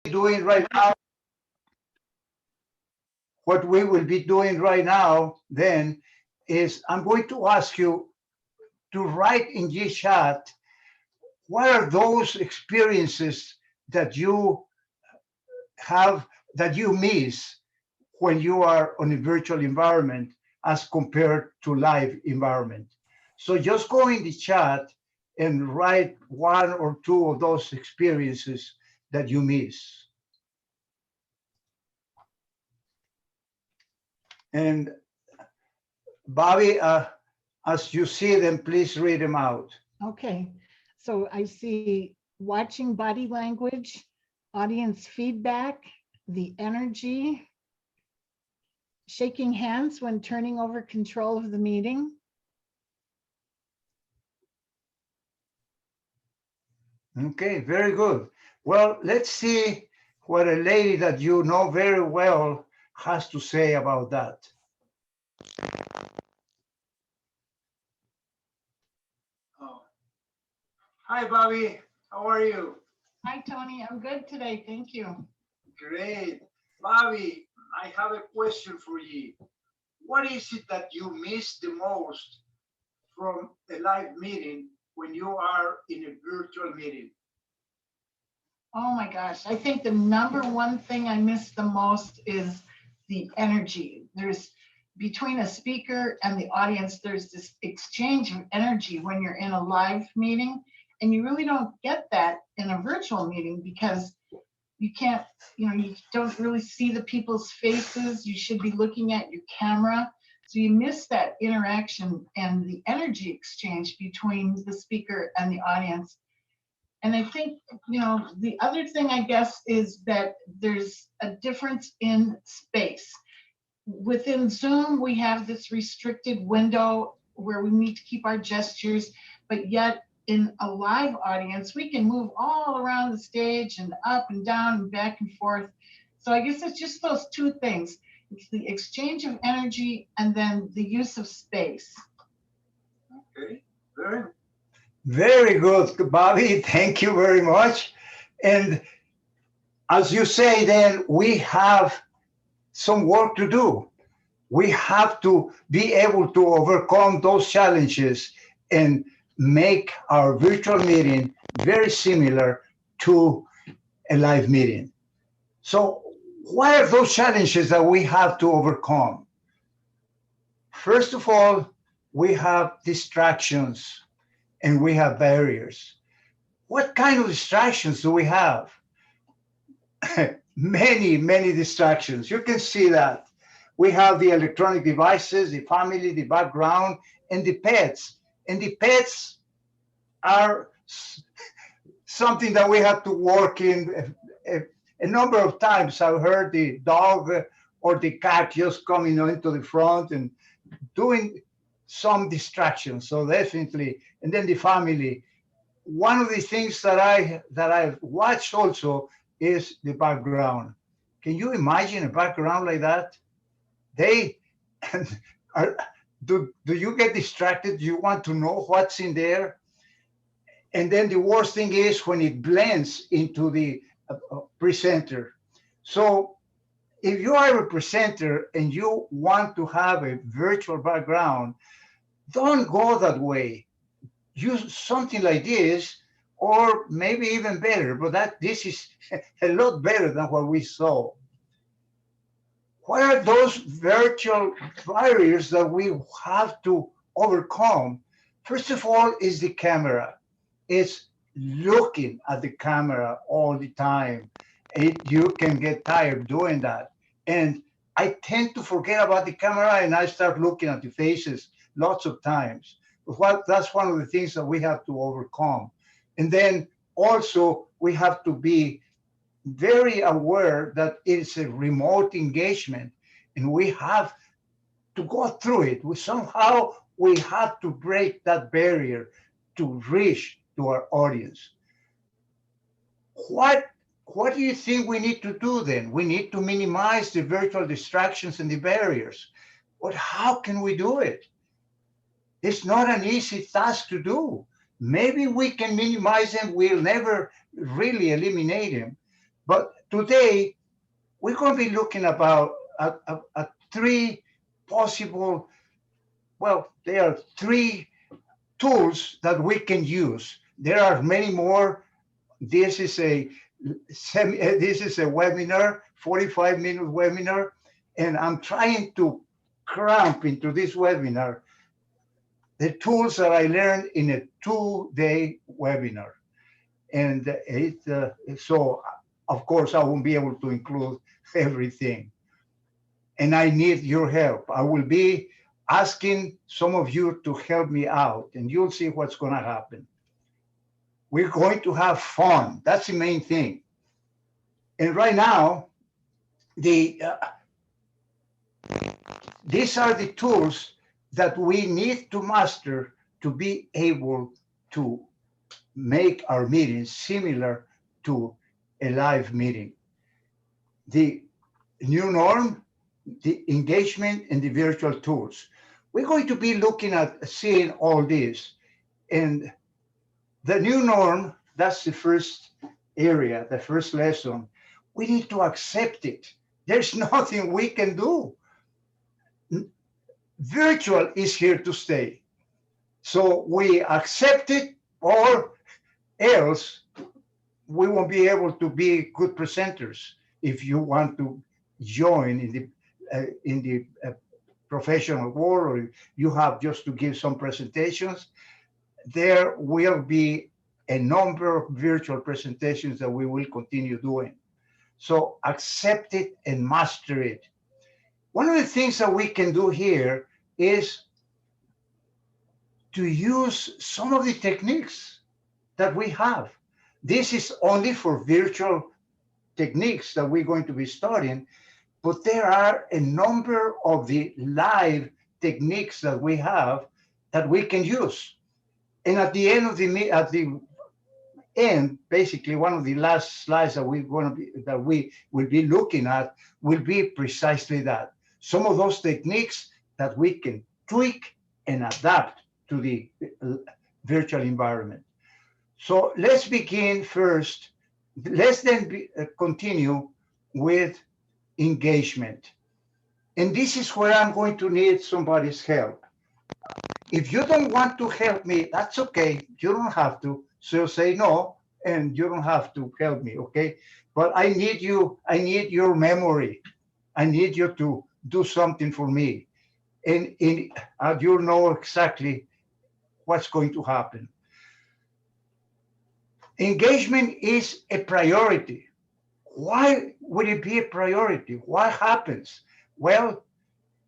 doing right now, what we will be doing right now then is I'm going to ask you to write in the chat what are those experiences that you have that you miss when you are on a virtual environment as compared to live environment. So just go in the chat and write one or two of those experiences that you miss. And Bobby, as you see them, please read them out. Okay, so I see watching body language, audience feedback, the energy, shaking hands when turning over control of the meeting. Okay, very good. Well, let's see what a lady that you know very well has to say about that. Oh. Hi, Bobby. How are you? Hi, Tony. I'm good today. Thank you. Great. Bobby, I have a question for you. What is it that you miss the most from a live meeting when you are in a virtual meeting? Oh my gosh. I think the number one thing I miss the most is the energy. There's between a speaker and the audience, there's this exchange of energy when you're in a live meeting. And you really don't get that in a virtual meeting because you can't, you don't really see the people's faces. You should be looking at your camera. So you miss that interaction and the energy exchange between the speaker and the audience. And I think, the other thing, I guess, is that there's a difference in space. Within Zoom, we have this restricted window where we need to keep our gestures, but yet in a live audience, we can move all around the stage and up and down and back and forth. So I guess it's just those two things. It's the exchange of energy and then the use of space. Okay, very good, Bobby. Thank you very much. And as you say, then we have some work to do. We have to be able to overcome those challenges and make our virtual meeting very similar to a live meeting. So, what are those challenges that we have to overcome? First of all, we have distractions and we have barriers. What kind of distractions do we have? Many distractions. You can see that. We have the electronic devices, the family, the background, and the pets. And the pets are something that we have to work in a number of times. I've heard the dog or the cat just coming into the front and doing some distractions. So definitely, and then the family. One of the things that I've watched also is the background. Can you imagine a background like that? They are, do you get distracted? You want to know what's in there? And then the worst thing is when it blends into the presenter. So if you are a presenter and you want to have a virtual background, don't go that way. Use something like this, or maybe even better, but this is a lot better than what we saw. What are those virtual barriers that we have to overcome? First of all, is the camera. It's looking at the camera all the time. You can get tired doing that. And I tend to forget about the camera and I start looking at the faces lots of times. That's one of the things that we have to overcome. And then also we have to be very aware that it's a remote engagement and we have to go through it. We have to break that barrier to reach to our audience. What do you think we need to do then? We need to minimize the virtual distractions and the barriers. But how can we do it? It's not an easy task to do. Maybe we can minimize them. We'll never really eliminate them. But today we're going to be looking about at three possible, well, there are three tools that we can use. There are many more. This is a this is a webinar, 45-minute webinar, and I'm trying to cramp into this webinar the tools that I learned in a 2-day webinar. And so, of course, I won't be able to include everything. And I need your help. I will be asking some of you to help me out, and you'll see what's going to happen. We're going to have fun. That's the main thing. And right now, the these are the tools that we need to master to be able to make our meetings similar to a live meeting. The new norm, the engagement, and the virtual tools. We're going to be looking at seeing all this. And the new norm, that's the first area, the first lesson. We need to accept it. There's nothing we can do. Virtual is here to stay. So we accept it, or else we won't be able to be good presenters. If you want to join in the professional world, or you have just to give some presentations, there will be a number of virtual presentations that we will continue doing. So accept it and master it. One of the things that we can do here is to use some of the techniques that we have. This is only for virtual techniques that we're going to be studying, but there are a number of the live techniques that we have that we can use. And at the end, basically, one of the last slides that we will be looking at will be precisely that. Some of those techniques that we can tweak and adapt to the virtual environment. So let's begin first. Let's then continue with engagement. And this is where I'm going to need somebody's help. If you don't want to help me, that's okay. You don't have to. So say no, and you don't have to help me, okay? But I need you. I need your memory. I need you to do something for me. And you know exactly what's going to happen. Engagement is a priority. Why would it be a priority? What happens? Well,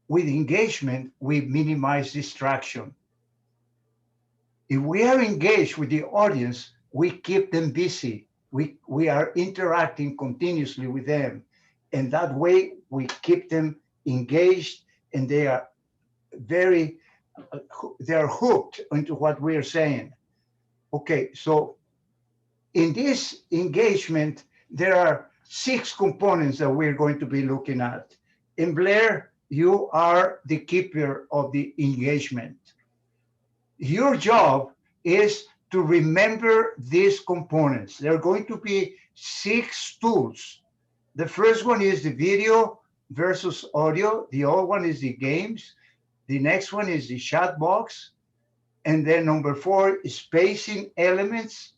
with engagement, we minimize distraction. If we are engaged with the audience, we keep them busy. We are interacting continuously with them. And that way, we keep them engaged, and they are hooked into what we are saying. Okay, so in this engagement, there are 6 components that we're going to be looking at. And Blair, you are the keeper of the engagement. Your job is to remember these components. There are going to be 6 tools. The first one is the video versus audio. The other one is the games. The next one is the chat box. And then number 4 is spacing elements.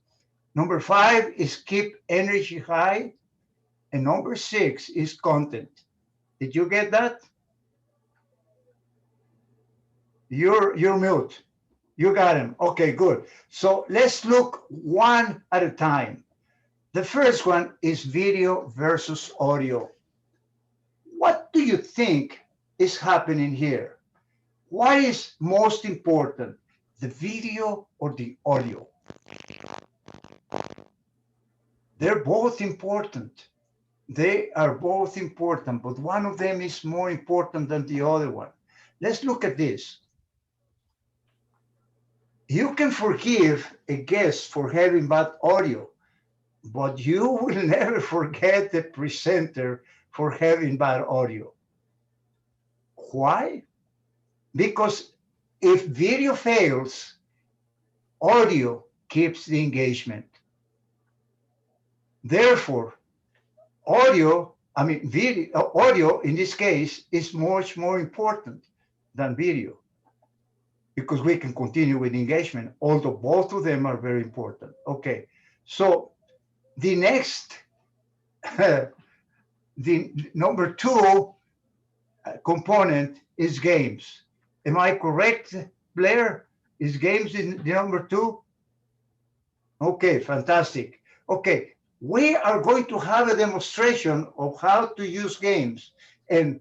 Number 5 is keep energy high. And number 6 is content. Did you get that? You're mute. You got him. Okay, good. So let's look one at a time. The first one is video versus audio. What do you think is happening here? What is most important, the video or the audio? They're both important. They are both important, but one of them is more important than the other one. Let's look at this. You can forgive a guest for having bad audio, but you will never forget the presenter for having bad audio. Why? Because if video fails, audio keeps the engagement. Therefore, Audio, I mean, video, audio in this case is much more important than video because we can continue with engagement, although both of them are very important. Okay, so the next, the number two component is games. Am I correct, Blair? Is games in the number two? Okay, fantastic. Okay, we are going to have a demonstration of how to use games, and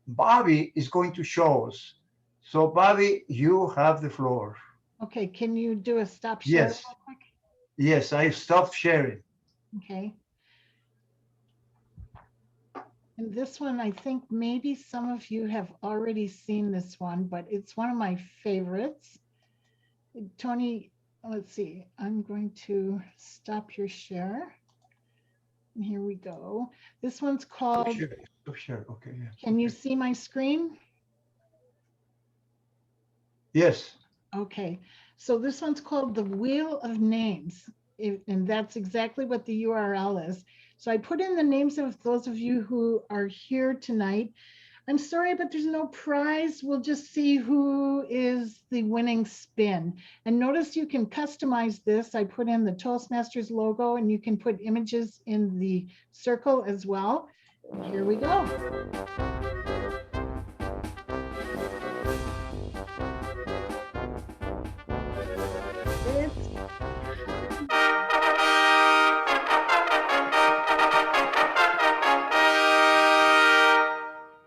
Bobby is going to show us. So, Bobby, you have the floor. Okay, can you do a stop share Yes, real quick? yes, I stopped sharing. Okay. And this one, I think maybe some of you have already seen this one, but it's one of my favorites. Tony, let's see, I'm going to stop your share. And here we go. This one's Stop called, sharing. Stop sharing. Okay, yeah. can you Okay. see my screen? Yes. Okay, so this one's called the Wheel of Names, and that's exactly what the URL is. So I put in the names of those of you who are here tonight. I'm sorry, but there's no prize. We'll just see who is the winning spin. And notice you can customize this. I put in the Toastmasters logo, and you can put images in the circle as well. And here we go. It's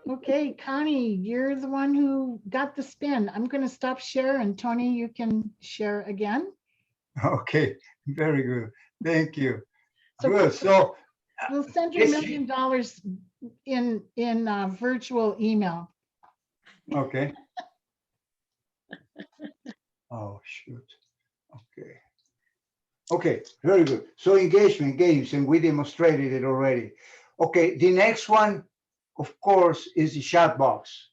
okay, Connie, you're the one who got the spin. I'm going to stop share, and Tony, you can share again. Okay. Very good. Thank you. So Good. So, we'll send you $1 this, million in virtual email. okay. Oh, shoot. Okay. Okay, very good. So engagement games, and we demonstrated it already. Okay, the next one, of course, is the chat box.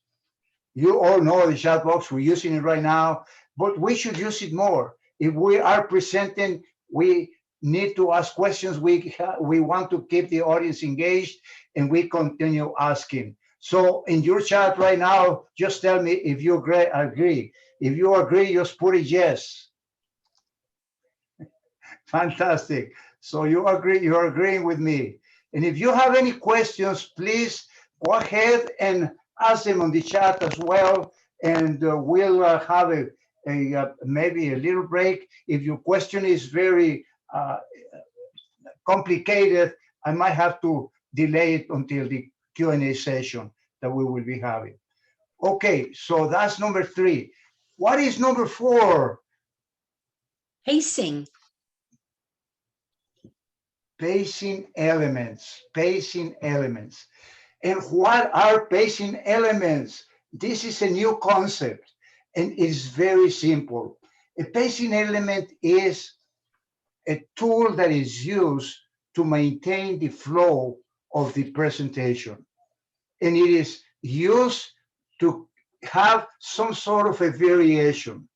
You all know the chat box. We're using it right now, but we should use it more. If we are presenting, we need to ask questions. We want to keep the audience engaged, and we continue asking. So in your chat right now, just tell me if you agree. If you agree, just put a yes. Fantastic. So you're agreeing with me. And if you have any questions, please go ahead and ask them on the chat as well. And we'll have maybe a little break. If your question is very complicated, I might have to delay it until the Q&A session that we will be having. Okay, so that's number three. What is number four? Pacing. Pacing elements, pacing elements. And what are pacing elements? This is a new concept, and it's very simple. A pacing element is a tool that is used to maintain the flow of the presentation. And it is used to have some sort of a variation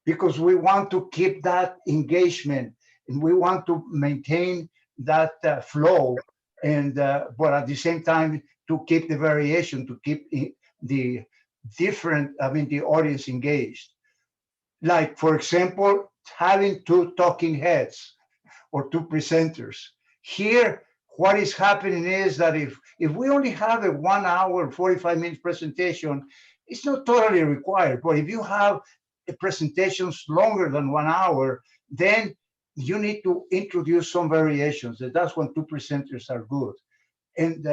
because we want to keep that engagement and we want to maintain that flow, and but at the same time to keep the variation, to keep the the audience engaged. Like for example, having two talking heads or two presenters. Here, what is happening is that if we only have a 1 hour, 45 minute presentation, it's not totally required. But if you have presentations longer than 1 hour, then you need to introduce some variations. That's when two presenters are good. And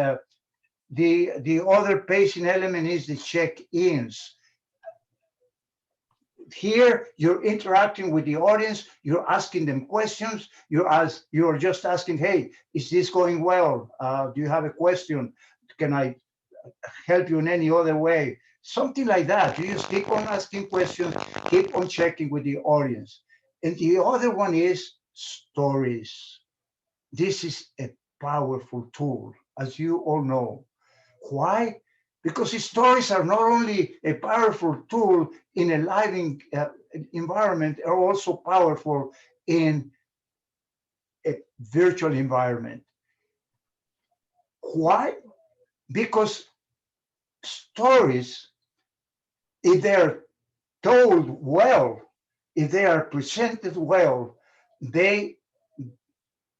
the other pacing element is the check-ins. Here, you're interacting with the audience. You're asking them questions. You're just asking, "Hey, is this going well? Do you have a question? Can I help you in any other way?" Something like that. You just keep on asking questions, keep on checking with the audience. And the other one is stories. This is a powerful tool, as you all know. Why? Because stories are not only a powerful tool in a live environment, are also powerful in a virtual environment. Why? Because stories, if they're told well, if they are presented well, they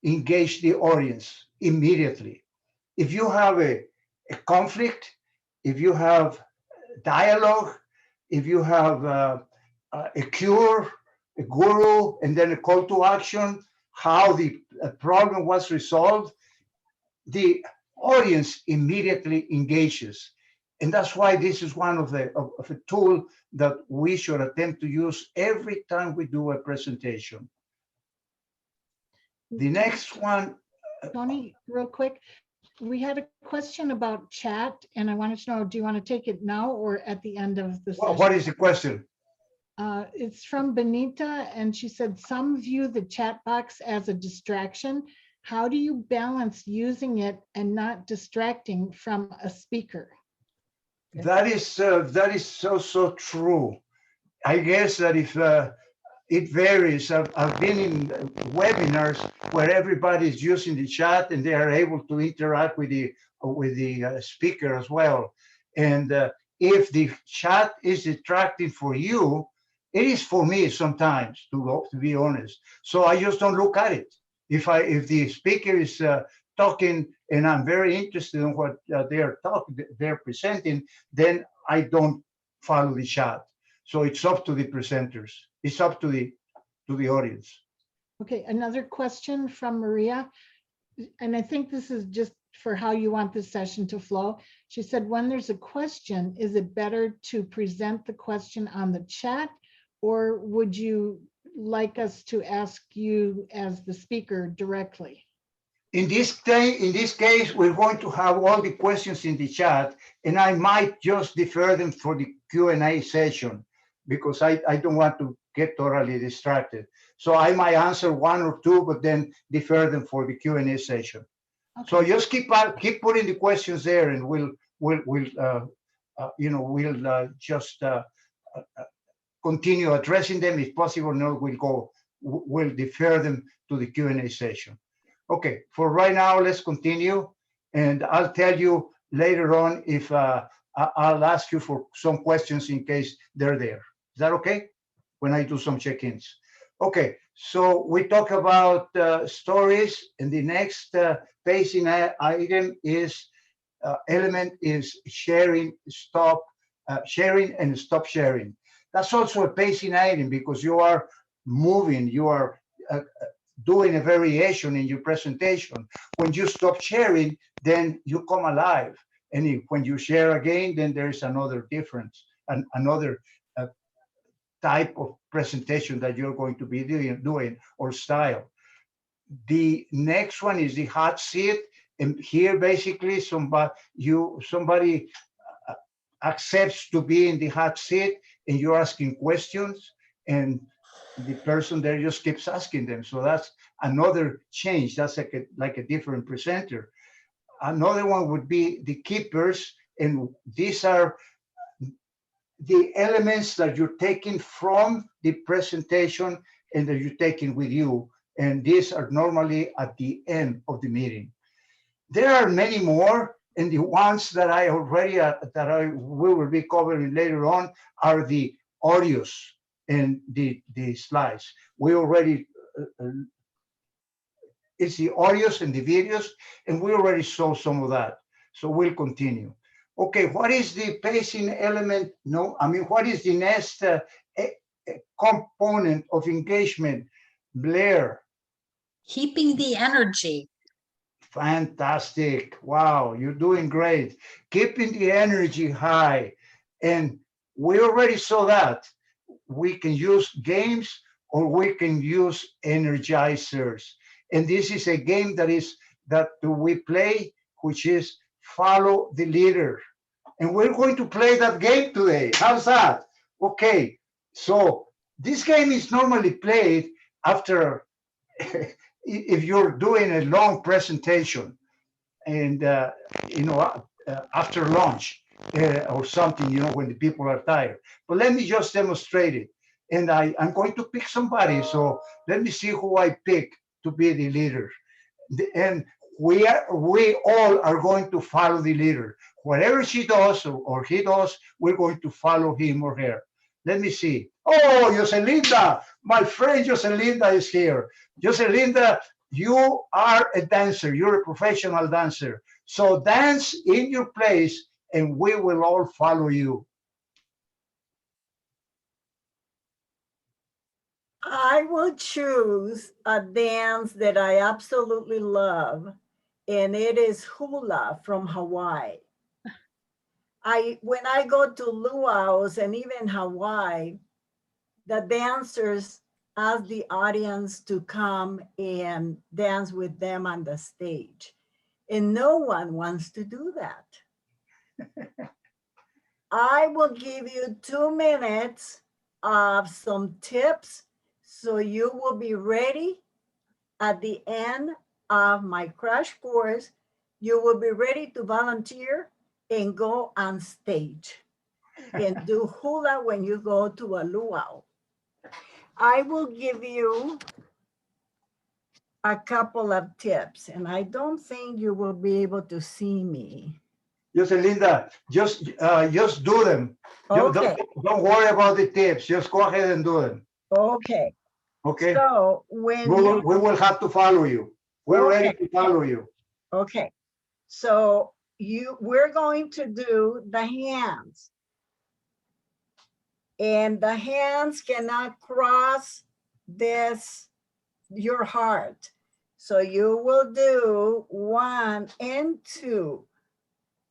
engage the audience immediately. If you have a conflict, if you have dialogue, if you have a cure, a guru, and then a call to action, how the problem was resolved, the audience immediately engages. And that's why this is one of a tool that we should attempt to use every time we do a presentation. The next one. Tony, real quick, we had a question about chat, and I wanted to know, do you want to take it now or at the end of the session? What is the question? It's from Benita, and she said, some view the chat box as a distraction. How do you balance using it and not distracting from a speaker? That is so true. I guess that if it varies. I've been in webinars where everybody is using the chat and they are able to interact with the speaker as well. And if the chat is distracting for you, it is for me sometimes, to be honest. So I just don't look at it. If the speaker is talking and I'm very interested in what they're presenting, then I don't follow the chat. So it's up to the presenters. It's up to the audience. Okay, another question from Maria, and I think this is just for how you want this session to flow. She said, when there's a question, is it better to present the question on the chat, or would you like us to ask you as the speaker directly? In this case, we're going to have all the questions in the chat, and I might just defer them for the Q&A session because I don't want to get totally distracted. So I might answer one or two, but then defer them for the Q&A session. Okay. So just keep putting the questions there, and we'll just continue addressing them. If possible, no, we'll defer them to the Q&A session. Okay, for right now, let's continue, and I'll tell you later on if I'll ask you for some questions in case they're there. Is that okay? When I do some check-ins. Okay, so we talk about stories, and the next pacing item is element is sharing and stop sharing. That's also a pacing item because you are moving, you are doing a variation in your presentation. When you stop sharing, then you come alive. And when you share again, then there's another difference, and another type of presentation that you're going to be doing or style. The next one is the hot seat. And here, basically, somebody accepts to be in the hot seat, and you're asking questions, and the person there just keeps asking them. So that's another change. That's like a different presenter. Another one would be the keepers, and these are the elements that you're taking from the presentation and that you're taking with you. And these are normally at the end of the meeting. There are many more, and the ones that I already we will be covering later on are the audios and the slides. We already it's the audios and the videos, and we already saw some of that. So we'll continue. Okay, what is the pacing element? What is the next component of engagement? Blair. Keeping the energy. Fantastic. Wow, you're doing great. Keeping the energy high. And we already saw that. We can use games or we can use energizers. And this is a game that we play, which is follow the leader. And we're going to play that game today. How's that? Okay, so this game is normally played after, if you're doing a long presentation and, after lunch or something, when the people are tired. But let me just demonstrate it. And I'm going to pick somebody. So let me see who I pick to be the leader. And we all are going to follow the leader. Whatever she does or he does, we're going to follow him or her. Let me see. Oh, Joselinda, my friend Joselinda is here. Joselinda, you are a dancer. You're a professional dancer. So dance in your place and we will all follow you. I will choose a dance that I absolutely love, and it is hula from Hawaii. When I go to luau's and even Hawaii, the dancers ask the audience to come and dance with them on the stage. And no one wants to do that. I will give you 2 minutes of some tips so you will be ready at the end of my crash course. You will be ready to volunteer and go on stage and do hula when you go to a luau. I will give you a couple of tips, and I don't think you will be able to see me. Joselinda, just do them. Okay. Don't worry about the tips. Just go ahead and do them. Okay. Okay. So when We will have to follow you. We're ready to follow you. Okay. So we're going to do the hands. And the hands cannot cross your heart. So you will do 1 and 2,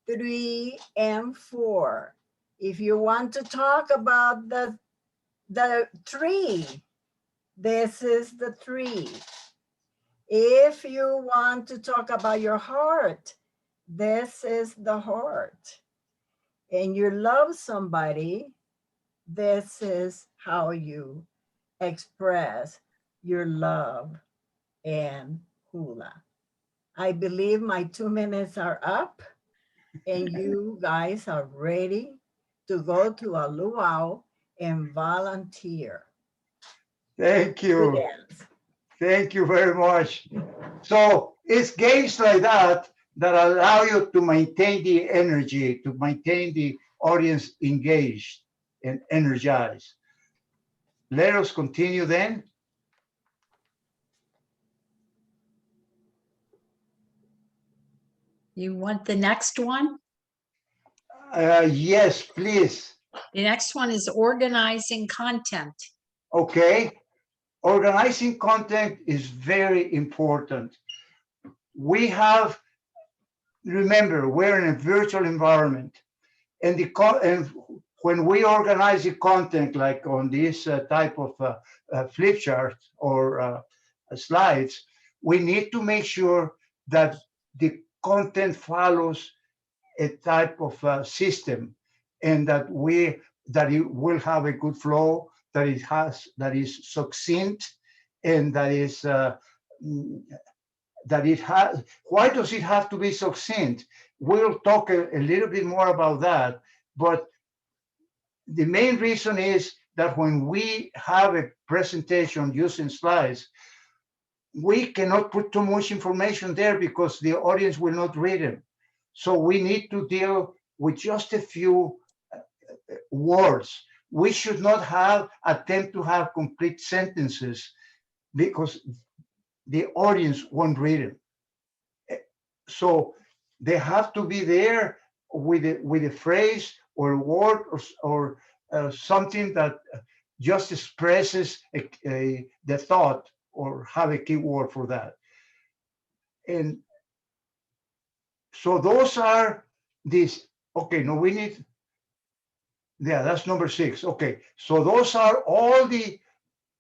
3 and 4. If you want to talk about the 3, this is the 3. If you want to talk about your heart, this is the heart. And you love somebody, this is how you express your love and hula. I believe my 2 minutes are up and you guys are ready to go to a luau and volunteer. Thank you. Thank you very much. So it's games like that that allow you to maintain the energy, to maintain the audience engaged and energized. Let us continue then. You want the next one? Yes, please. The next one is organizing content. Okay. Organizing content is very important. Remember, we're in a virtual environment, and when we organize the content, like on this type of flip chart or slides, we need to make sure that the content follows a type of system, and that it will have a good flow, that is succinct, and that is that it has. Why does it have to be succinct? We'll talk a little bit more about that, but the main reason is that when we have a presentation using slides, we cannot put too much information there because the audience will not read it. So we need to deal with just a few words. We should not attempt to have complete sentences because the audience won't read it. So they have to be there with a phrase or a word or something that just expresses the thought or have a keyword for that. And so those are these. Okay, no, we need. Yeah, that's number 6. Okay, so those are all the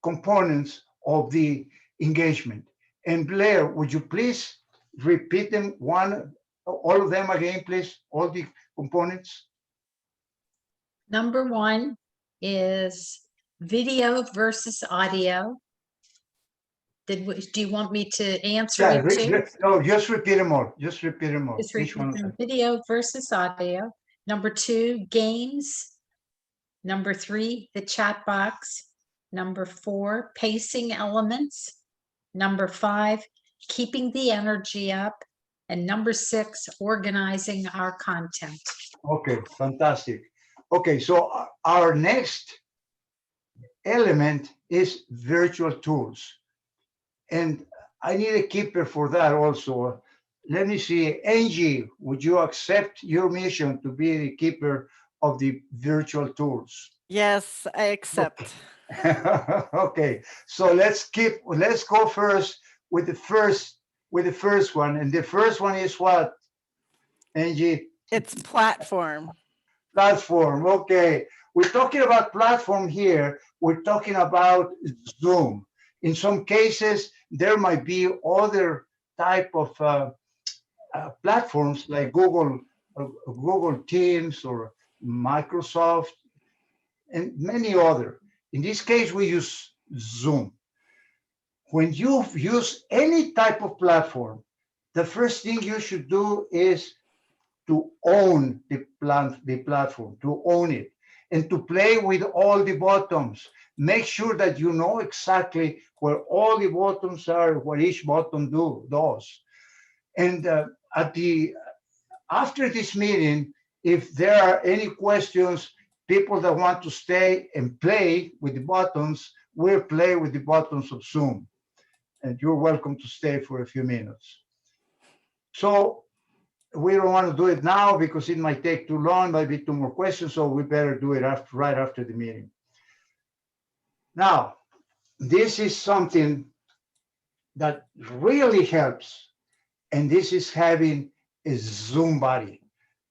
components of the engagement. And Blair, would you please repeat them all of them again, please? All the components. Number 1 is video versus audio. Do you want me to answer it too? No, just repeat them all. Just repeat them all. Just Each one of repeat them. video versus audio. Number 2, games. Number 3, the chat box. Number 4, pacing elements. Number 5, keeping the energy up. And number 6, organizing our content. Okay, fantastic. Okay, so our next element is virtual tools. And I need a keeper for that also. Let me see, Angie, would you accept your mission to be the keeper of the virtual tools? Yes, I accept. Okay, so let's go first with the first one. And the first one is what, Angie? It's platform. Platform. Okay, we're talking about platform here. We're talking about Zoom. In some cases, there might be other type of platforms like Google Teams or Microsoft and many other. In this case, we use Zoom. When you use any type of platform, the first thing you should do is to own the platform, to own it, and to play with all the buttons. Make sure that you know exactly where all the buttons are, what each button does. And after this meeting, if there are any questions, people that want to stay and play with the buttons will play with the buttons of Zoom. And you're welcome to stay for a few minutes. So we don't want to do it now because it might take too long, might be 2 more questions, so we better do it right after the meeting. Now, this is something that really helps, and this is having a Zoom buddy.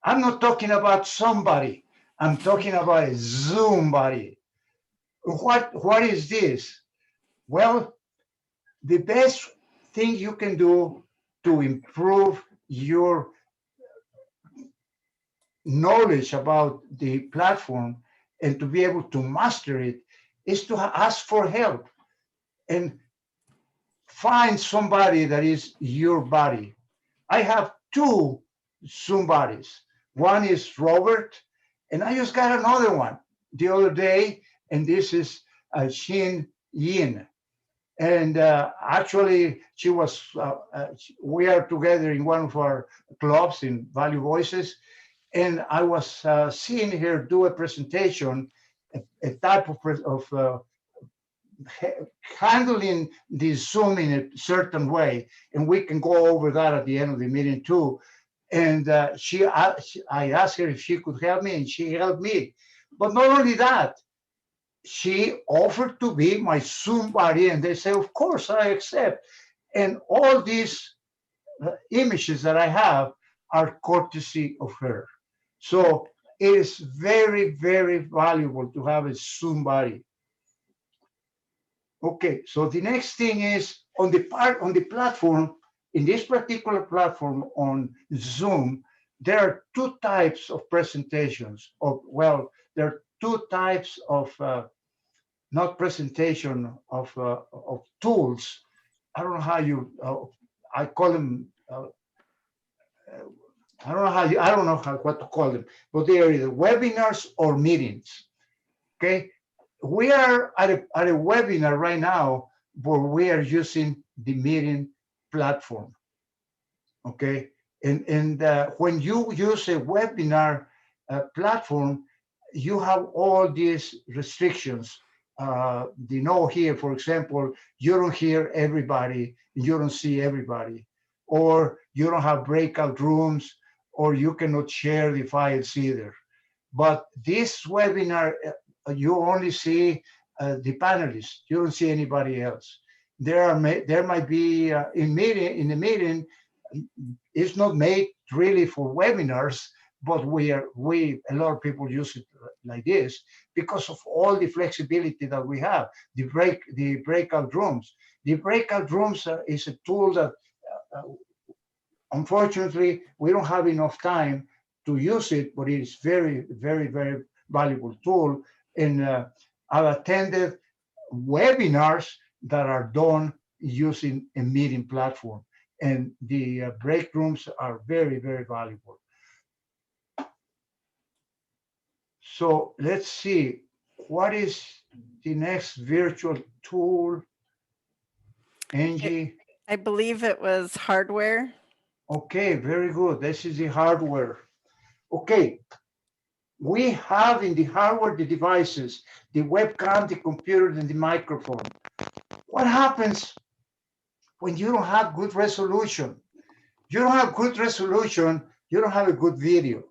I'm not talking about somebody. I'm talking about a Zoom buddy. What is this? Well, the best thing you can do to improve your knowledge about the platform and to be able to master it is to ask for help and find somebody that is your buddy. I have 2 Zoom buddies. One is Robert, and I just got another one the other day, and this is Shin Yin. And actually, we are together in one of our clubs in Value Voices, and I was seeing her do a presentation, a type of handling the Zoom in a certain way, and we can go over that at the end of the meeting too. And I asked her if she could help me, and she helped me. But not only that, she offered to be my Zoom buddy, and they say, of course, I accept. And all these images that I have are courtesy of her. So it is very, very valuable to have a Zoom buddy. Okay, so the next thing is on the platform, in this particular platform on Zoom, there are 2 types of presentations. There are 2 types of not presentation of tools. I don't know how you I call them. I don't know what to call them, but they are either webinars or meetings. Okay, we are at a webinar right now where we are using the meeting platform. Okay, and when you use a webinar platform, you have all these restrictions. Here, for example, you don't hear everybody, you don't see everybody, or you don't have breakout rooms, or you cannot share the files either. But this webinar, you only see the panelists. You don't see anybody else. There might be in the meeting. It's not made really for webinars, but a lot of people use it like this because of all the flexibility that we have. The breakout rooms. The breakout rooms is a tool that unfortunately we don't have enough time to use it, but it is very, very, very valuable tool. And I've attended webinars that are done using a meeting platform, and the break rooms are very, very valuable. So let's see, what is the next virtual tool, Angie? I believe it was hardware. Okay, very good. This is the hardware. Okay, we have in the hardware the devices, the webcam, the computer, and the microphone. What happens when you don't have good resolution? You don't have good resolution, you don't have a good video.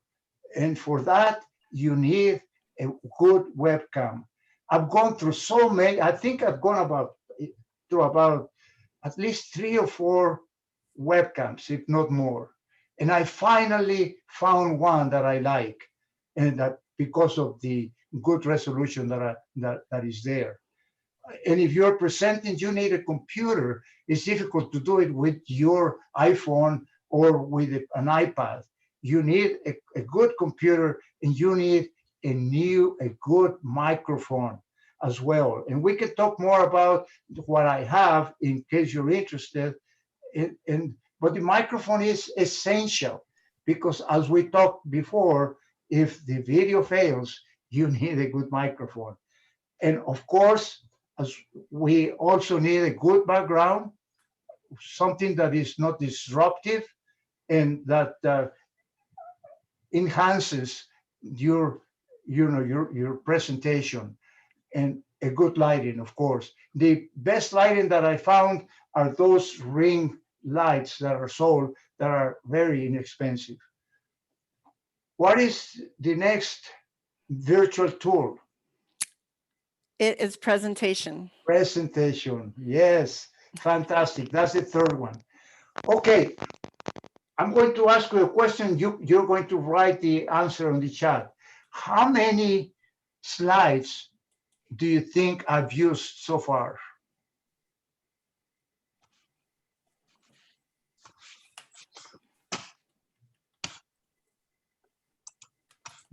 And for that, you need a good webcam. I've gone through so many, I think I've gone through about at least 3 or 4 webcams, if not more. And I finally found one that I like, and that because of the good resolution that is there. And if you're presenting, you need a computer. It's difficult to do it with your iPhone or with an iPad. You need a good computer, and you need a good microphone as well. And we can talk more about what I have in case you're interested. But the microphone is essential because, as we talked before, if the video fails, you need a good microphone. And of course, as we also need a good background, something that is not disruptive and that enhances your presentation, and a good lighting, of course. The best lighting that I found are those ring lights that are sold that are very inexpensive. What is the next virtual tool? It is presentation. Presentation. Yes, fantastic. That's the third one. Okay, I'm going to ask you a question. You're going to write the answer on the chat. How many slides do you think I've used so far?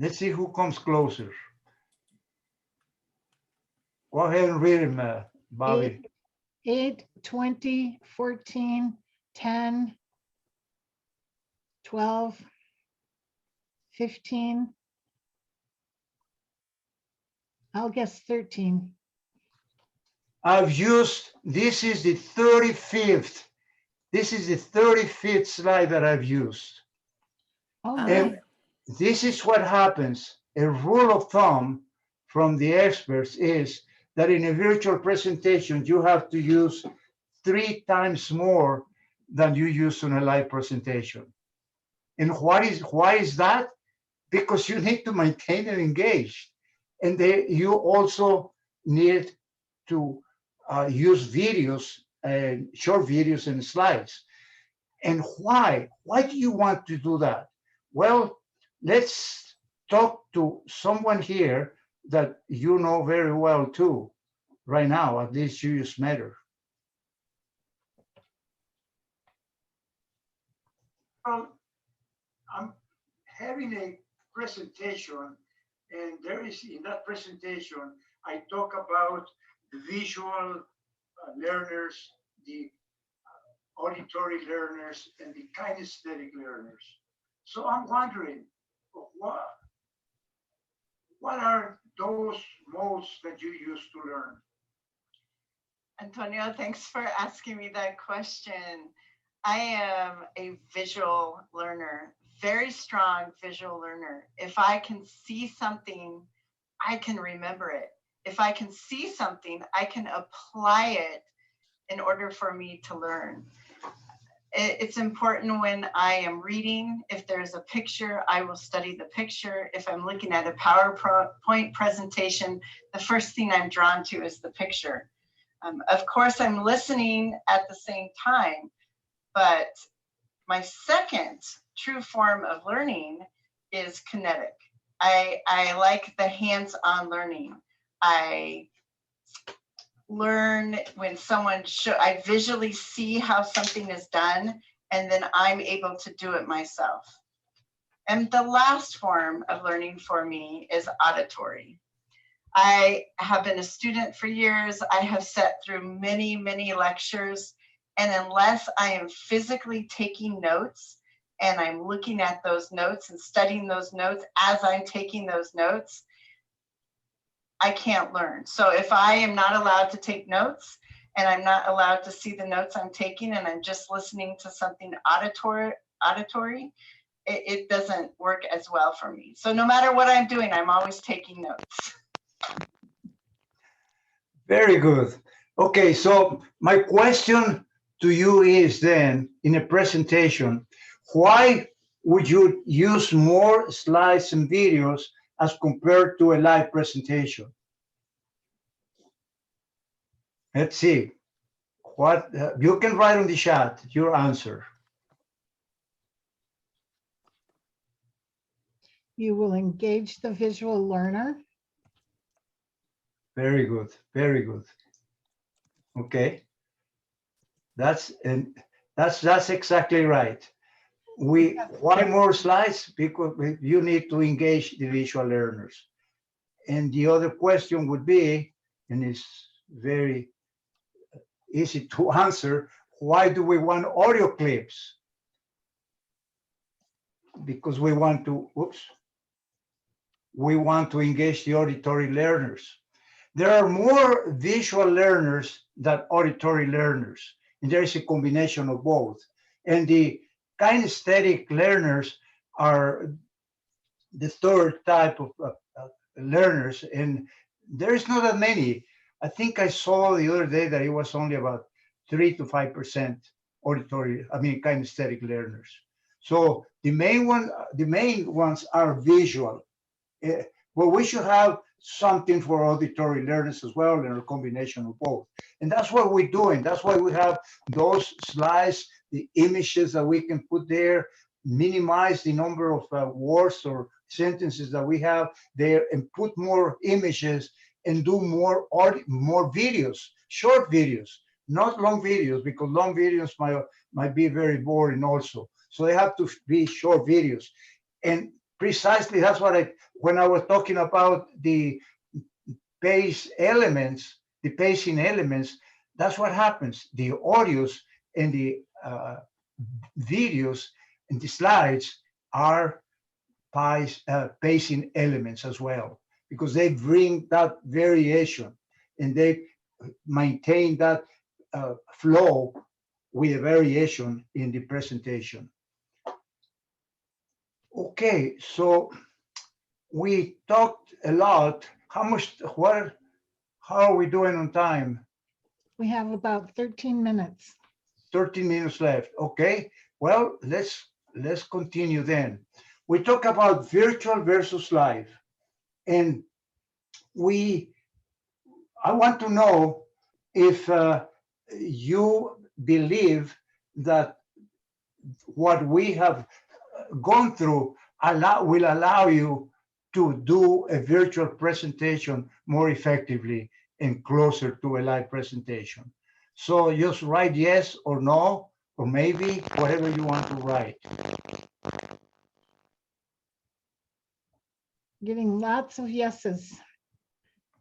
Let's see who comes closer. Go ahead and read them, Bobby. 8, 20, 14, 10, 12, 15. I'll guess 13. I've used, this is the 35th. This is the 35th slide that I've used. Oh, And my. this is what happens. A rule of thumb from the experts is that in a virtual presentation, you have to use 3 times more than you use on a live presentation. And why is that? Because you need to maintain and engage. And you also need to use videos, short videos and slides. And why? Why do you want to do that? Well, let's talk to someone here that you know very well too, right now, at least you just met her. Well, I'm having a presentation, and there is, in that presentation, I talk about the visual learners, the auditory learners, and the kinesthetic learners. So I'm wondering, what are those modes that you use to learn? Antonio, thanks for asking me that question. I am a visual learner, very strong visual learner. If I can see something, I can remember it. If I can see something, I can apply it in order for me to learn. It's important when I am reading. If there's a picture, I will study the picture. If I'm looking at a PowerPoint presentation, the first thing I'm drawn to is the picture. Of course, I'm listening at the same time, but my second true form of learning is kinetic. I like the hands-on learning. I learn when someone I visually see how something is done, and then I'm able to do it myself. And the last form of learning for me is auditory. I have been a student for years. I have sat through many, many lectures, and unless I am physically taking notes and I'm looking at those notes and studying those notes as I'm taking those notes, I can't learn. So if I am not allowed to take notes and I'm not allowed to see the notes I'm taking and I'm just listening to something auditory, it doesn't work as well for me. So no matter what I'm doing, I'm always taking notes. Very good. Okay, so my question to you is then, in a presentation, why would you use more slides and videos as compared to a live presentation? Let's see. What you can write on the chat your answer. You will engage the visual learner. Very good. Very good. Okay. That's exactly right. Why more slides? Because you need to engage the visual learners. And the other question would be, and it's very easy to answer, why do we want audio clips? Because we want to, we want to engage the auditory learners. There are more visual learners than auditory learners, and there is a combination of both. And the kinesthetic learners are the third type of learners, and there's not that many. I think I saw the other day that it was only about 3 to 5% auditory, kinesthetic learners. So the main ones are visual. Well, we should have something for auditory learners as well, and a combination of both. And that's what we're doing. That's why we have those slides, the images that we can put there, minimize the number of words or sentences that we have there, and put more images and do more videos, short videos, not long videos, because long videos might be very boring also. So they have to be short videos. And precisely that's what when I was talking about the pacing elements, that's what happens. The audios and the videos and the slides are pacing elements as well, because they bring that variation and they maintain that flow with a variation in the presentation. Okay, so we talked a lot. How are we doing on time? We have about 13 minutes. 13 minutes left. Okay, well, let's continue then. We talk about virtual versus live, and I want to know if you believe that what we have gone through will allow you to do a virtual presentation more effectively and closer to a live presentation. So just write yes or no, or maybe, whatever you want to write. Getting lots of yeses.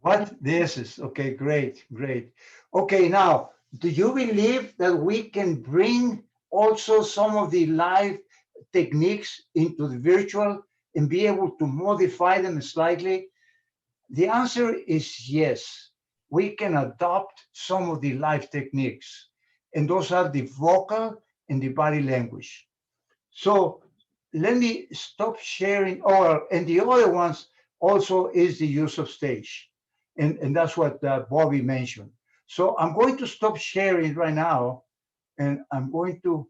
What? Yeses. Okay, great. Okay, now, do you believe that we can bring also some of the live techniques into the virtual and be able to modify them slightly? The answer is yes. We can adopt some of the live techniques, and those are the vocal and the body language. So let me stop sharing. And the other ones also is the use of stage. And that's what Bobby mentioned. So I'm going to stop sharing right now, and I'm going to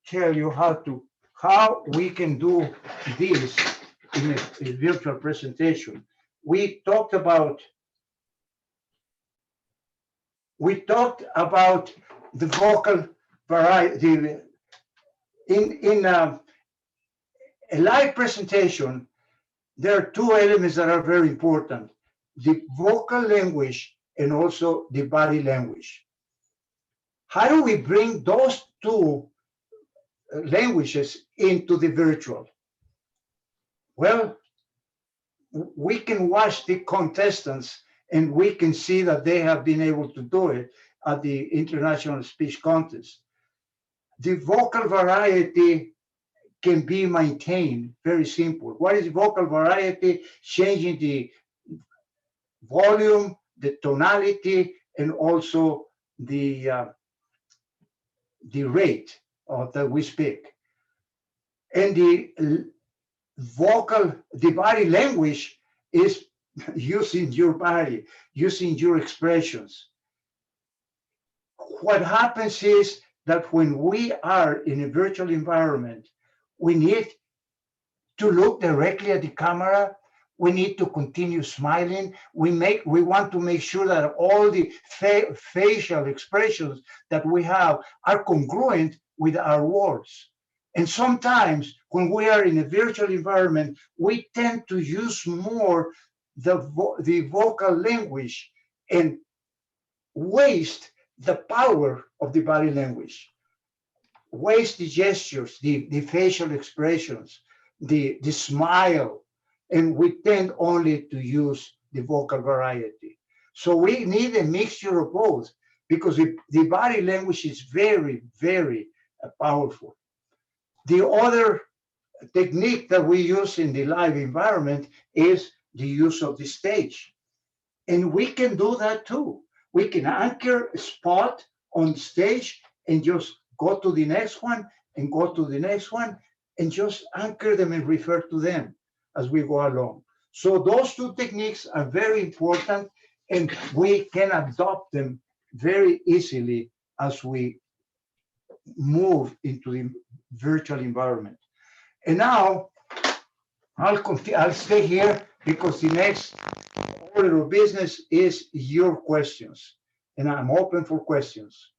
tell you how we can do this in a virtual presentation. We talked about the vocal variety. In a live presentation, there are two elements that are very important: the vocal language and also the body language. How do we bring those two languages into the virtual? Well, we can watch the contestants and we can see that they have been able to do it at the International Speech Contest. The vocal variety can be maintained, very simple. What is vocal variety? Changing the volume, the tonality, and also the rate. that we speak. And the body language is using your body, using your expressions. What happens is that when we are in a virtual environment, we need to look directly at the camera. We need to continue smiling. We want to make sure that all the facial expressions that we have are congruent with our words. And sometimes when we are in a virtual environment, we tend to use more the vocal language and waste the power of the body language, waste the gestures, the facial expressions, the smile, and we tend only to use the vocal variety. So we need a mixture of both because the body language is very, very powerful. The other technique that we use in the live environment is the use of the stage. And we can do that too. We can anchor a spot on stage and just go to the next one and go to the next one and just anchor them and refer to them as we go along. So those two techniques are very important and we can adopt them very easily as we move into the virtual environment. And now I'll stay here because the next order of business is your questions, and I'm open for questions.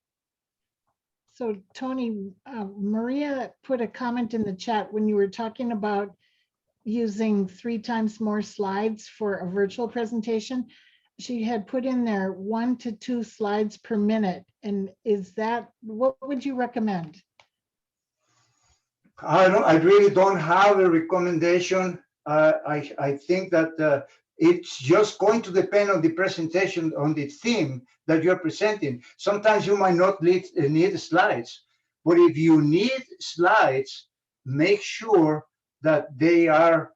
So Tony, Maria put a comment in the chat when you were talking about using 3 times more slides for a virtual presentation. She had put in there 1 to 2 slides per minute. And is that, what would you recommend? I really don't have a recommendation. I think that it's just going to depend on the presentation, on the theme that you're presenting. Sometimes you might not need slides, but if you need slides, make sure that they are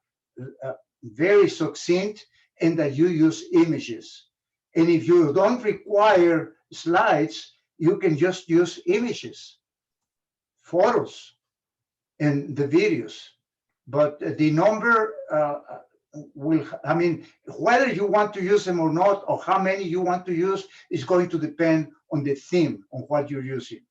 very succinct and that you use images. And if you don't require slides, you can just use images, photos, and the videos. But the number I mean, whether you want to use them or not, or how many you want to use, is going to depend on the theme, on what you're using.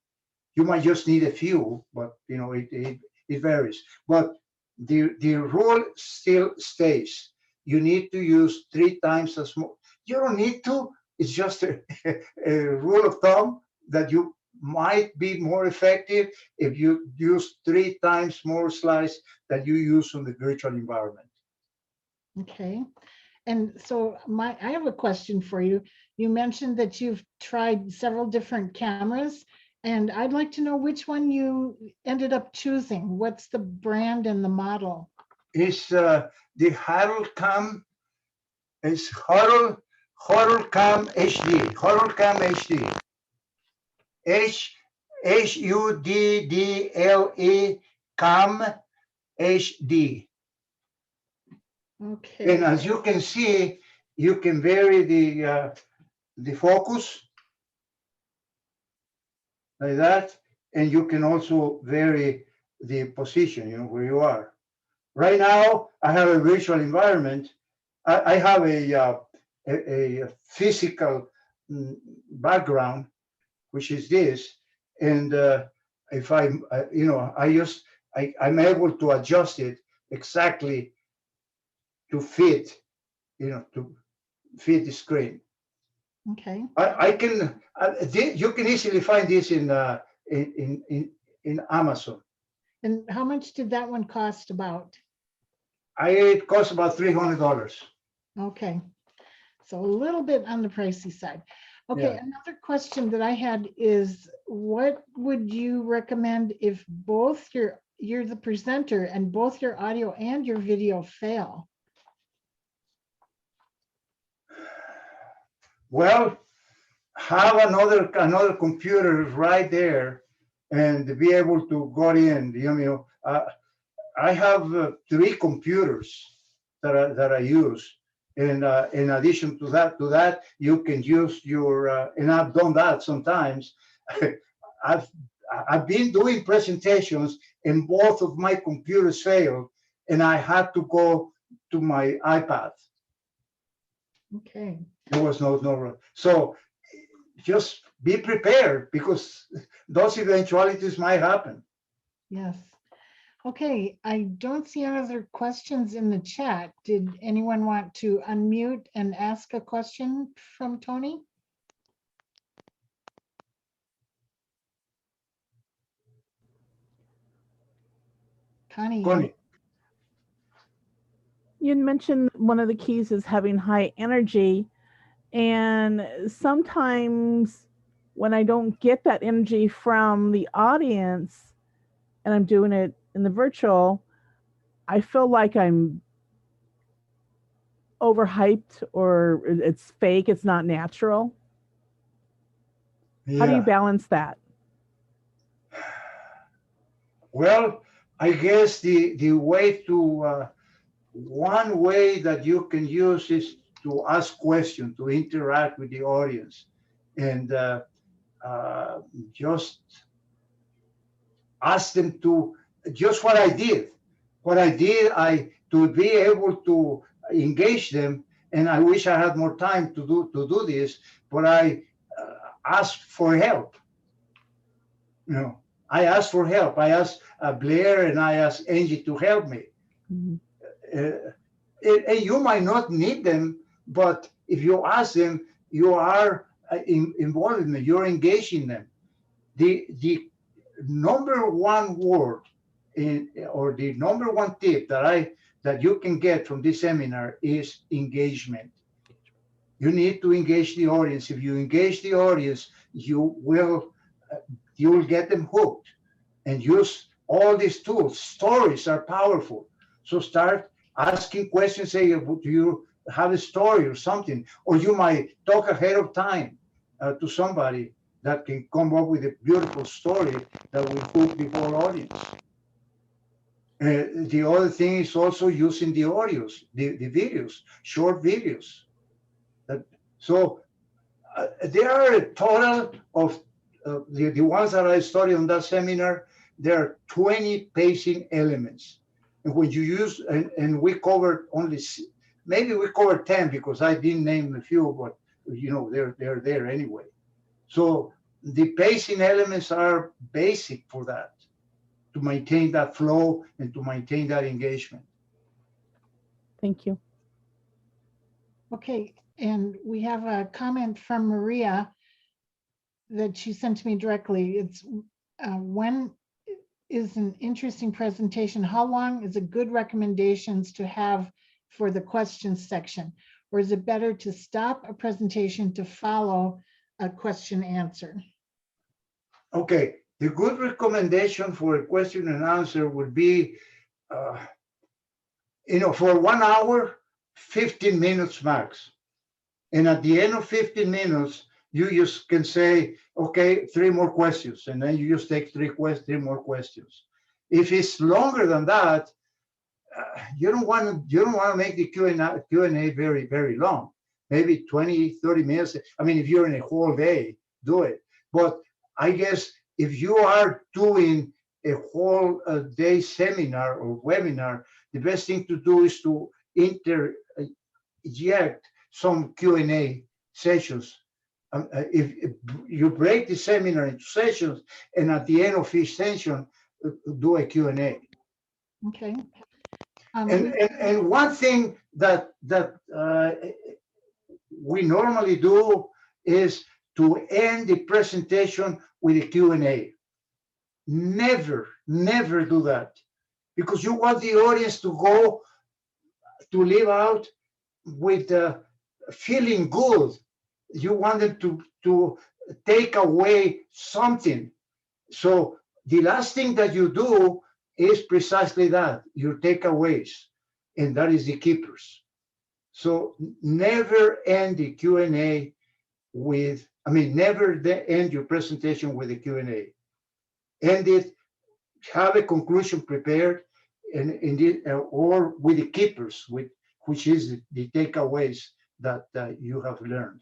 You might just need a few, but you know, it varies. But the rule still stays. You need to use 3 times as much. You don't need to. It's just a rule of thumb that you might be more effective if you use 3 times more slides that you use on the virtual environment. Okay. And so I have a question for you. You mentioned that you've tried several different cameras, and I'd like to know which one you ended up choosing. What's the brand and the model? It's the HuddleCam. It's HuddleCam HD. HuddleCam HD. HUDDLE Cam HD. Okay. And as you can see, you can vary the focus like that, and you can also vary the position, you know, where you are. Right now, I have a virtual environment. I have a physical background, which is this, and if I'm able to adjust it exactly to fit, you know, to fit the screen. Okay. I can. You can easily find this in Amazon. And how much did that one cost about? It costs about $300. Okay. So a little bit on the pricey side. Okay, Yeah. Another question that I had is, what would you recommend if both you're the presenter and both your audio and your video fail? Well, have another computer right there, and be able to go in. You know, I have 3 computers that I use. And in addition to that, you can use your, and I've done that sometimes. I've been doing presentations and both of my computers failed and I had to go to my iPad. Okay. There was no. So just be prepared because those eventualities might happen. Yes. Okay, I don't see any other questions in the chat. Did anyone want to unmute and ask a question from Tony? Connie, Connie, You mentioned one of the keys is having high energy. And sometimes when I don't get that energy from the audience and I'm doing it in the virtual, I feel like I'm overhyped or it's fake, it's not natural. How do you yeah. balance that? Well, I guess the way to one way that you can use is to ask questions, to interact with the audience, and just ask them to just what I did. What I did, I to be able to engage them, and I wish I had more time to do this, but I asked for help. You know, I asked for help. I asked Blair and I asked Angie to help me. Mm-hmm. And you might not need them, but if you ask them, you are involved in them. You're engaging them. The number one word or the number one tip that you can get from this seminar is engagement. You need to engage the audience. If you engage the audience, you will get them hooked, and use all these tools. Stories are powerful. So start asking questions. Say, do you have a story or something? Or you might talk ahead of time to somebody that can come up with a beautiful story that will hook the whole audience. The other thing is also using the audios, the videos, short videos. So there are a total of the ones that I studied on that seminar, there are 20 pacing elements. And when you use, and we covered only, maybe we covered 10 because I didn't name a few, but you know, they're there anyway. So the pacing elements are basic for that, to maintain that flow and to maintain that engagement. Thank you. okay, and we have a comment from Maria that she sent to me directly. It's when is an interesting presentation? How long is a good recommendations to have for the questions section? Or is it better to stop a presentation to follow a question answer? Okay, the good recommendation for a question and answer would be, for 1 hour, 15 minutes max. And at the end of 15 minutes, you just can say, okay, 3 more questions. And then you just take 3 more questions. If it's longer than that, you don't want to make the Q&A very, very long. Maybe 20, 30 minutes. I mean, if you're in a whole day, do it. But I guess if you are doing a whole day seminar or webinar, the best thing to do is to interject some Q&A sessions. If you break the seminar into sessions, and at the end of each session, do a Q&A. Okay. And one thing that we normally do is to end the presentation with a Q&A. Never do that, because you want the audience to leave out with feeling good. You want them to take away something. So the last thing that you do is precisely that, your takeaways, and that is the keepers. So never end the Q&A never end your presentation with a Q&A. End it, have a conclusion prepared, or with the keepers, which is the takeaways that you have learned.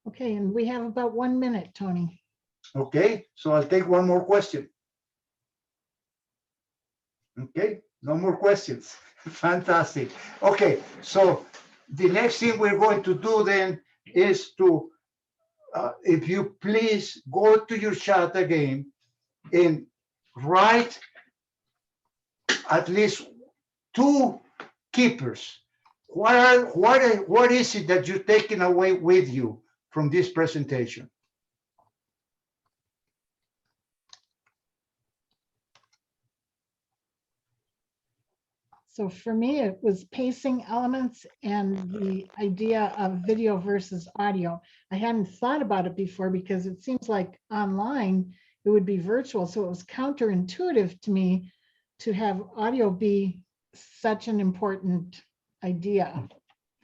Okay, and we have about 1 minute, Tony. Okay, so I'll take one more question. Okay, no more questions. Fantastic. Okay, so the next thing we're going to do then is to, if you please go to your chat again and write at least 2 keepers. What is it that you're taking away with you from this presentation? So for me, it was pacing elements and the idea of video versus audio. I hadn't thought about it before because it seems like online it would be virtual. So it was counterintuitive to me to have audio be such an important idea.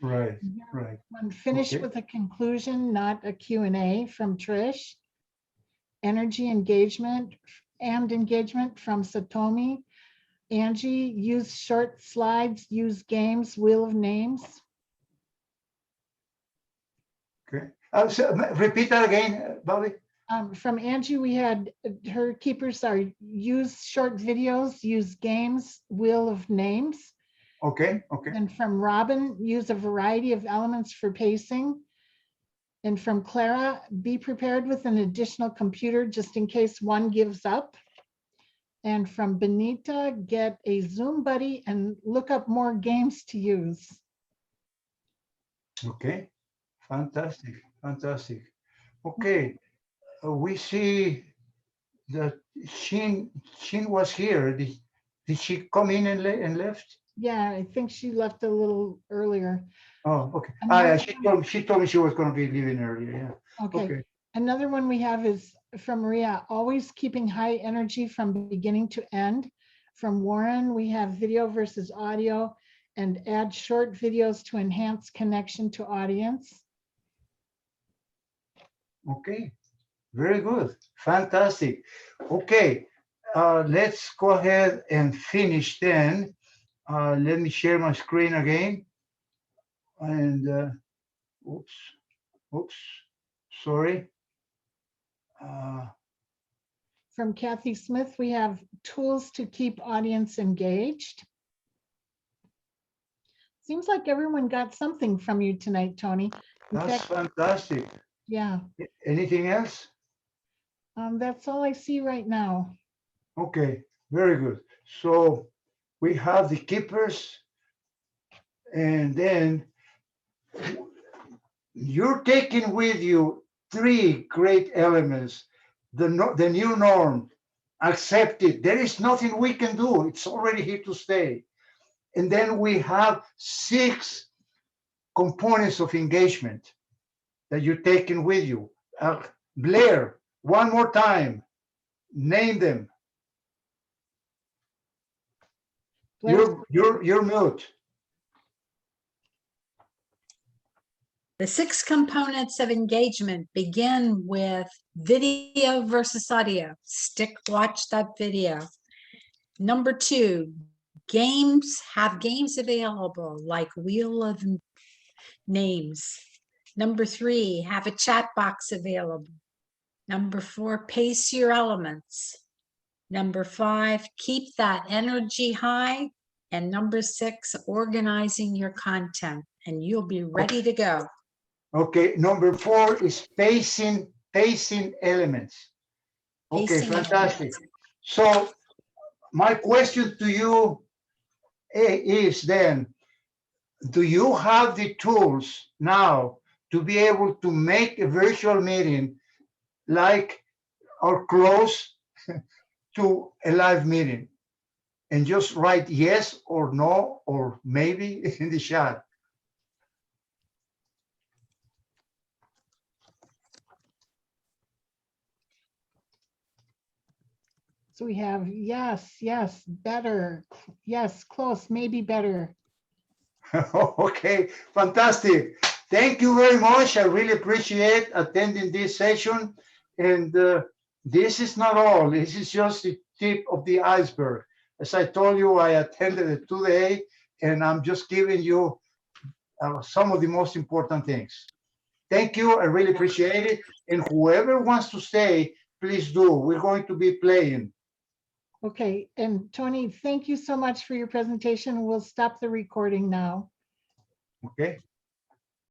Right, right. I'm finished Okay. with a conclusion, not a Q&A from Trish. Energy engagement and engagement from Satomi. Angie, use short slides, use games, wheel of names. Okay. So repeat that again, Bobby. From Angie, we had her keepers are use short videos, use games, wheel of names. Okay, okay. And from Robin, use a variety of elements for pacing. And from Clara, be prepared with an additional computer just in case one gives up. And from Benita, get a Zoom buddy and look up more games to use. Okay, fantastic, fantastic. Okay, we see that Shin was here. Did she come in and left? Yeah, I think she left a little earlier. Oh, okay. Another She told me she was going to be leaving earlier. Yeah. Okay. Okay. Another one we have is from Maria, always keeping high energy from beginning to end. From Warren, we have video versus audio and add short videos to enhance connection to audience. Okay. Very good. Fantastic. Okay. Let's go ahead and finish then. Let me share my screen again. And oops, sorry. From Kathy Smith, we have tools to keep audience engaged. Seems like everyone got something from you tonight, Tony. In That's fact, fantastic. yeah, Anything else? that's all I see right now. Okay, very good. So we have the keepers, and then you're taking with you 3 great elements. The new norm, accept it. There is nothing we can do. It's already here to stay. And then we have 6 components of engagement that you're taking with you. Blair, one more time, name them. You're mute. The 6 components of engagement begin with video versus audio. Watch that video. Number 2, have games available like Wheel of Names. Number 3, have a chat box available. Number 4, pace your elements. Number 5, keep that energy high. And number 6, organizing your content, and you'll be ready to go. Okay, number 4 is pacing elements. Okay, Pacing fantastic. elements. So my question to you is then, do you have the tools now to be able to make a virtual meeting like or close to a live meeting? And just write yes or no or maybe in the chat. So we have yes, better, yes, close, maybe better. Okay, fantastic. Thank you very much. I really appreciate attending this session. And this is not all. This is just the tip of the iceberg. As I told you, I attended it today, and I'm just giving you some of the most important things. Thank you. I really appreciate it. And whoever wants to stay, please do. We're going to be playing. Okay, and Tony, thank you so much for your presentation. We'll stop the recording now. Okay.